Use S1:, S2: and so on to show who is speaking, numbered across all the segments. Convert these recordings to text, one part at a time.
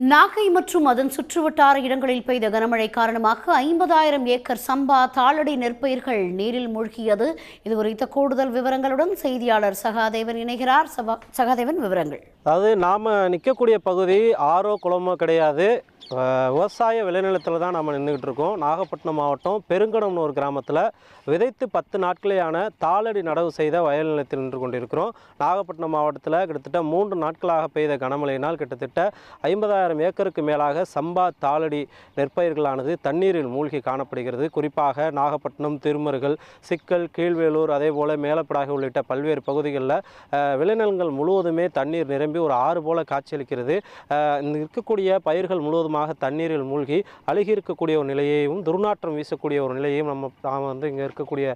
S1: நாகை மற்றும் அதன் சுற்றுவட்டார இடங்களில் பெய்த கனமழை காரணமாக 50,000 ஏக்கர் சம்பா தாளடி நெற்பயிர்கள் நீரில் மூழ்கியது. இதுகுறித்த கூடுதல் விவரங்களுடன் செய்தியாளர் சகாதேவன் இணைகிறார். சகாதேவன், விவரங்கள்.
S2: அதாவது நாம் நிற்கக்கூடிய பகுதி ஆறோ குளமோ கிடையாது, விவசாய விளைநிலத்தில் தான் நம்ம நின்றுக்கிட்டு இருக்கோம். நாகப்பட்டினம் மாவட்டம் பெருங்கடம்னு ஒரு கிராமத்தில் விதைத்து 10 நாட்களேயான தாளடி நடவு செய்த வயல் நிலத்தில் நின்று கொண்டிருக்கிறோம். நாகப்பட்டினம் மாவட்டத்தில் கிட்டத்தட்ட 3 நாட்களாக பெய்த கனமழையினால் கிட்டத்தட்ட 50,000 ஏக்கருக்கு மேலாக சம்பா தாளடி நெற்பயிர்களானது தண்ணீரில் மூழ்கி காணப்படுகிறது. குறிப்பாக நாகப்பட்டினம், திருமருகல், சிக்கல், கீழ்வேலூர், அதே போல் மேலப்படாக உள்ளிட்ட பல்வேறு பகுதிகளில் விளைநிலங்கள் முழுவதுமே தண்ணீர் நிரம்பி ஒரு ஆறு போல காட்சியளிக்கிறது. இருக்கக்கூடிய பயிர்கள் முழுவதுமாக தண்ணீரில் மூழ்கி அழுகி இருக்கக்கூடிய ஒரு நிலையையும் துர்நாற்றம் வீசக்கூடிய ஒரு நிலையையும் நாம் வந்து இங்கே இருக்கக்கூடிய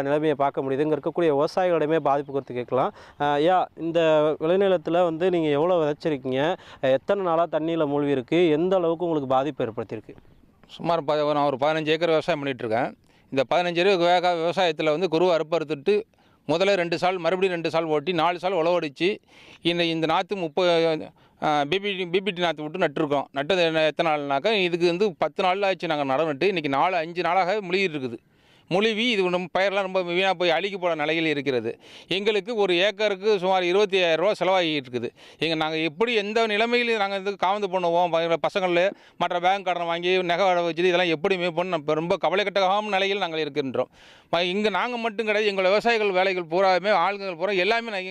S2: நிலைமையை பார்க்க முடியுது. இங்கே இருக்கக்கூடிய விவசாயிகளிடமே பாதிப்பு குறித்து கேட்கலாம். இந்த விளைநிலத்தில் வந்து நீங்கள் எவ்வளோ விதைச்சிருக்கீங்க, எத்தனை நாளாக தண்ணியில் மூழ்கி இருக்கு, எந்த அளவுக்கு உங்களுக்கு பாதிப்பு ஏற்படுத்தியிருக்கு?
S3: சுமார் நான் ஒரு 15 ஏக்கர் விவசாயம் பண்ணிகிட்ருக்கேன். இந்த 15 ஏக்கர் விவசாயத்தில் வந்து குருவை அறுப்பறுத்துட்டு முதல்ல 2 சால் மறுபடியும் 2 சால் ஓட்டி 4 சால் உழவடிச்சு இந்த நாற்று பிபிடி நாற்று விட்டு நட்டுருக்கோம். நட்டது எத்தனை நாள்னாக்கா இதுக்கு வந்து 10 நாள் ஆச்சு. நாங்கள் நடவு நட்டு இன்றைக்கி 4-5 நாளாக முழுகிட்டு இருக்குது. முழுவி இது நம்ம பயிரெலாம் ரொம்ப வீணாக போய் அழுகி போட நிலையில் இருக்கிறது. எங்களுக்கு ஒரு ஏக்கருக்கு சுமார் 25,000 ரூபா செலவாகிட்டு இருக்குது. நாங்கள் எப்படி எந்த நிலைமையில் நாங்கள் இது காவந்து பண்ணுவோம், பசங்களில் மற்ற பேங்க் கடன் வாங்கி நகை வச்சு இதெல்லாம் எப்படியுமே பண்ண ரொம்ப கவலைக்கட்டகாம நிலையில் நாங்கள் இருக்கின்றோம். இங்கே நாங்கள் மட்டும் கிடையாது, எங்கள் விவசாயிகள் வேலைகள் பூராமே ஆளுங்கள் பூரா எல்லாமே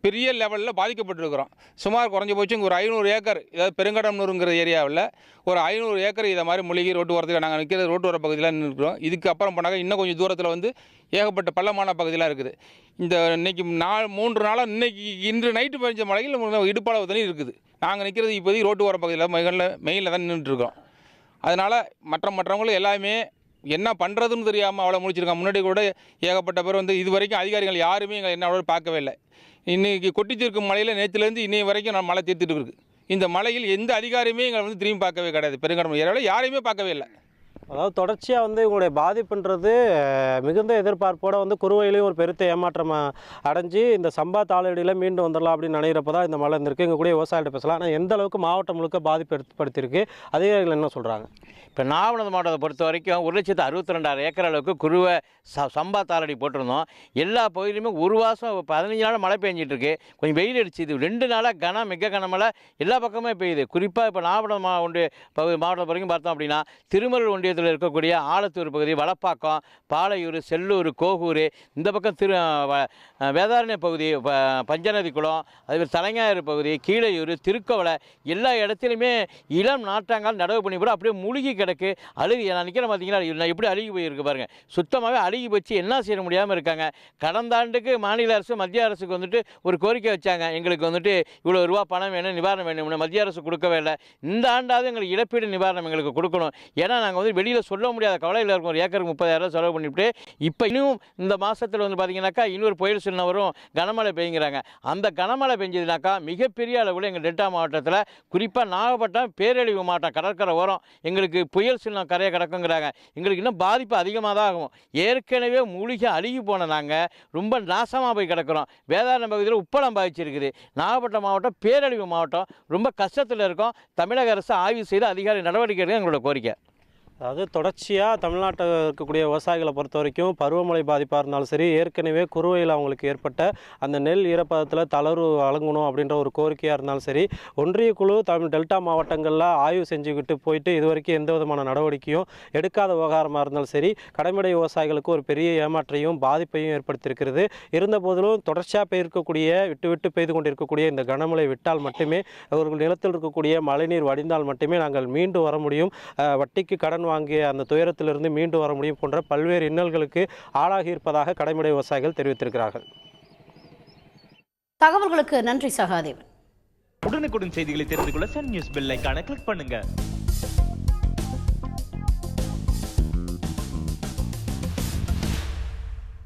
S3: பெரிய லெவலில் பாதிக்கப்பட்டிருக்கிறோம். சுமார் குறைஞ்சபட்சம் ஒரு 500 ஏக்கர், ஏதாவது பெருங்கடம்னூருங்கிற ஏரியாவில் ஒரு 500 ஏக்கர் இதை மாதிரி மூலிகை ரோட்டு ஓரத்தில் நாங்கள் நிற்கிற ரோட்டு வர பகுதியில் நிற்கிறோம். இதுக்கு அப்புறம் பண்ணாக்க இன்னும் கொஞ்சம் தூரத்தில் வந்து ஏகப்பட்ட பள்ளமான பகுதியெலாம் இருக்குது. இன்றைக்கி 3 நாளாக இன்று நைட்டு பெஞ்ச மழையில் இடுப்பளவு தண்ணி இருக்குது. நாங்கள் நிற்கிறது இப்போதைக்கு ரோட்டு ஓர பகுதியில் மெயினில் தான் நின்றுட்டுருக்கோம். அதனால் மற்றவங்களும் எல்லாமே என்ன பண்ணுறதுன்னு தெரியாமல் அவ்வளோ முடிச்சிருக்காங்க. முன்னாடி கூட ஏகப்பட்ட பேர் வந்து இது வரைக்கும் அதிகாரிகள் யாருமே எங்களை என்ன பார்க்கவே இல்லை. இன்றைக்கி கொட்டிச்சிருக்கும் மழையில் நேற்றுலேருந்து இன்னைய வரைக்கும் நான் மழை தீர்த்துட்டு இருக்குது. இந்த மழையில் எந்த அதிகாரியுமே எங்களை வந்து திரும்பி பார்க்கவே கிடையாது. பெருங்கடம் ஏரியாவில் யாரையுமே பார்க்கவே இல்லை.
S2: அதாவது தொடர்ச்சியாக வந்து உங்களுடைய பாதிப்புன்றது மிகுந்த எதிர்பார்ப்போடு வந்து குறுவையிலையும் ஒரு பெருத்த ஏமாற்றம் அடைஞ்சு இந்த சம்பா தாளடியில் மீண்டும் வந்துடலாம் அப்படின்னு நினைக்கிறப்ப தான் இந்த மழை இருந்திருக்கு. இங்கே கூட விவசாயிகிட்ட பேசலாம். ஆனால் எந்த அளவுக்கு மாவட்டம் முழுக்க பாதிப்பு ஏற்படுத்தியிருக்கு, அதிகாரிகள் என்ன சொல்கிறாங்க?
S4: இப்போ நாகப்பட்டினம் மாவட்டத்தை பொறுத்த வரைக்கும் 1,62,000 ஏக்கர் அளவுக்கு குருவை சம்பா தாளடி போட்டிருந்தோம். எல்லா பகுதியிலுமே ஒரு மாதம் 15 நாள் மழை பெஞ்சிட்டு இருக்கு. கொஞ்சம் வெயில் அடிச்சு இது 2 நாளாக மிக கனமழை எல்லா பக்கமே பெய்யுது. குறிப்பாக இப்போ நாகப்பட்டினம் மாவட்டத்தை வரைக்கும் பார்த்தோம் அப்படின்னா திருமருகல் ஒன்றியத்தில் இருக்கக்கூடிய ஆலத்தூர் பகுதி, வளப்பாக்கம், பாலையூர், செல்லூர், கோகூர், இந்த பக்கம் வேதாரண்ய பகுதி, பஞ்சநதி குளம், அதுமாதிரி தலைஞாயிறு பகுதி, கீழையூர், திருக்கோவலை, எல்லா இடத்துலையுமே இளம் நாட்டாங்கால் நடவு பண்ணி கூட அப்படியே மூழ்கி கிடக்கு. அழுகி நான் நிற்கிறேன் பார்த்தீங்கன்னா எப்படி அழுகி போயிருக்கு பாருங்கள். சுத்தமாகவே அழுகி வச்சு என்ன செய்ய முடியாமல் இருக்காங்க. கடந்த ஆண்டுக்கு மாநில அரசு மத்திய அரசுக்கு வந்துட்டு ஒரு கோரிக்கை வச்சாங்க, எங்களுக்கு வந்துட்டு இவ்வளோ ரூபா பணம் வேணும், நிவாரணம் வேணும்னு. மத்திய அரசு கொடுக்கவே இல்லை. இந்த ஆண்டாவது எங்களுக்கு இழப்பீடு நிவாரணம் எங்களுக்கு கொடுக்கணும். ஏன்னா நாங்கள் வந்து வெளியில் சொல்ல முடியாத கவலையில் இருக்கும். ஒரு ஏக்கருக்கு 30,000 செலவு பண்ணிவிட்டு இப்போ இன்னும் இந்த மாதத்தில் வந்து பார்த்தீங்கன்னாக்கா இன்னொரு புயல் சின்ன வரும், கனமழை பெய்யுங்கிறாங்க. அந்த கனமழை பெஞ்சதுனாக்கா மிகப்பெரிய அளவில் எங்கள் டெல்டா மாவட்டத்தில் குறிப்பாக நாகப்பட்டினம் பேரழிவு மாவட்டம் கடற்கரை ஓரம் எங்களுக்கு புயல் சின்னம் கரையை கிடக்குங்கிறாங்க. எங்களுக்கு இன்னும் பாதிப்பு அதிகமாக தான் ஆகும். ஏற்கனவே மூழ்கி அழுகி போன நாங்கள் ரொம்ப நாசமாக போய் கிடக்கிறோம். வேதாரண்யம் பகுதியில் உப்பளம் பாதிச்சிருக்குது. நாகப்பட்டினம் மாவட்டம் பேரழிவு மாவட்டம் ரொம்ப கஷ்டத்தில் இருக்கும். தமிழக அரசு ஆய்வு செய்து அதிகாரி நடவடிக்கை எடுக்க எங்களோட கோரிக்கை.
S2: அதாவது தொடர்ச்சியாக தமிழ்நாட்டில் இருக்கக்கூடிய விவசாயிகளை பொறுத்த வரைக்கும் பருவமழை பாதிப்பாக இருந்தாலும் சரி, ஏற்கனவே குறுவையில் அவங்களுக்கு ஏற்பட்ட அந்த நெல் ஈரப்பதத்தில் தளர்வு வழங்கணும் அப்படின்ற ஒரு கோரிக்கையாக இருந்தாலும் சரி, ஒன்றிய குழு டெல்டா மாவட்டங்களில் ஆய்வு செஞ்சுக்கிட்டு போயிட்டு இது வரைக்கும் எந்த விதமான நடவடிக்கையும் எடுக்காத விவகாரமாக இருந்தாலும் சரி, கடைமடை விவசாயிகளுக்கு ஒரு பெரிய ஏமாற்றையும் பாதிப்பையும் ஏற்படுத்தியிருக்கிறது. இருந்த போதிலும் தொடர்ச்சியாக பெய்திருக்கக்கூடிய விட்டு பெய்து கொண்டிருக்கக்கூடிய இந்த கனமழை விட்டால் மட்டுமே அவர்கள் நிலத்தில் இருக்கக்கூடிய மழைநீர் வடிந்தால் மட்டுமே நாங்கள் மீண்டு வர முடியும், வட்டிக்கு கடன் வாங்கிய அந்த துயரத்திலிருந்து மீண்டு வர முடியும் போன்ற பல்வேறு இன்னல்களுக்கு ஆளாகி இருப்பதாக கடைமடை விவசாயிகள் தெரிவித்திருக்கிறார்கள்.
S1: தகவல்களுக்கு நன்றி சகாதேவன்.
S5: உடனுக்குடன் செய்திகளை தெரிந்து கொள்ள சன் நியூஸ் பெல் ஐகானை கிளிக் பண்ணுங்க.